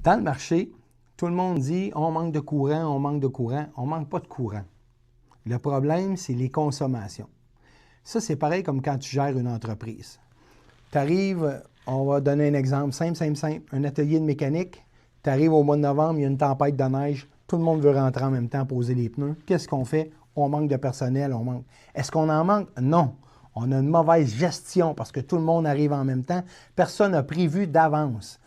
Dans le marché, tout le monde dit on manque de courant, on manque de courant. On ne manque pas de courant. Le problème, c'est les consommations. Ça, c'est pareil comme quand tu gères une entreprise. Tu arrives, on va donner un exemple simple, un atelier de mécanique. Tu arrives au mois de novembre, il y a une tempête de neige, tout le monde veut rentrer en même temps, poser les pneus. Qu'est-ce qu'on fait? On manque de personnel, on manque. Est-ce qu'on en manque? Non. On a une mauvaise gestion parce que tout le monde arrive en même temps. Personne n'a prévu d'avance.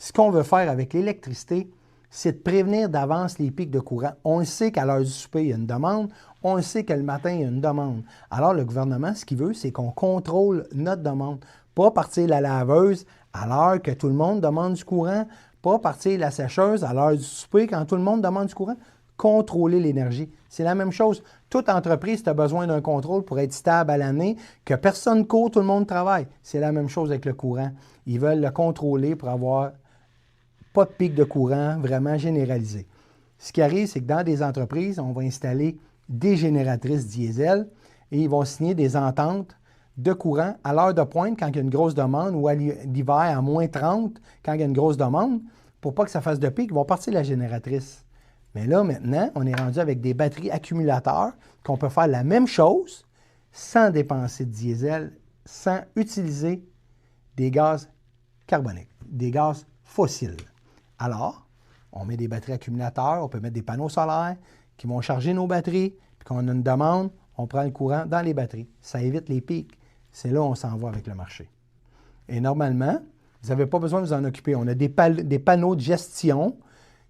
Ce qu'on veut faire avec l'électricité, c'est de prévenir d'avance les pics de courant. On le sait qu'à l'heure du souper, il y a une demande. On le sait que le matin, il y a une demande. Alors, le gouvernement, ce qu'il veut, c'est qu'on contrôle notre demande. Pas partir la laveuse à l'heure que tout le monde demande du courant. Pas partir la sécheuse à l'heure du souper quand tout le monde demande du courant. Contrôler l'énergie. C'est la même chose. Toute entreprise a besoin d'un contrôle pour être stable à l'année, que personne court, tout le monde travaille. C'est la même chose avec le courant. Ils veulent le contrôler pour avoir pas de pic de courant vraiment généralisé. Ce qui arrive, c'est que dans des entreprises, on va installer des génératrices diesel et ils vont signer des ententes de courant à l'heure de pointe quand il y a une grosse demande ou à l'hiver à moins 30 quand il y a une grosse demande. Pour pas que ça fasse de pic, ils vont partir la génératrice. Mais là, maintenant, on est rendu avec des batteries accumulateurs qu'on peut faire la même chose sans dépenser de diesel, sans utiliser des gaz carboniques, des gaz fossiles. Alors, on met des batteries accumulateurs, on peut mettre des panneaux solaires qui vont charger nos batteries, puis quand on a une demande, on prend le courant dans les batteries. Ça évite les pics. C'est là où on s'en va avec le marché. Et normalement, vous n'avez pas besoin de vous en occuper. On a des panneaux de gestion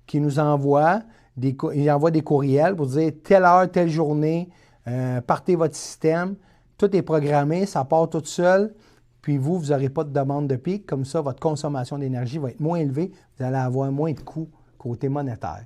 qui nous envoient des courriels pour dire telle heure, telle journée, partez votre système. Tout est programmé, ça part tout seul. Puis vous n'aurez pas de demande de pic. Comme ça, votre consommation d'énergie va être moins élevée. Vous allez avoir moins de coûts côté monétaire.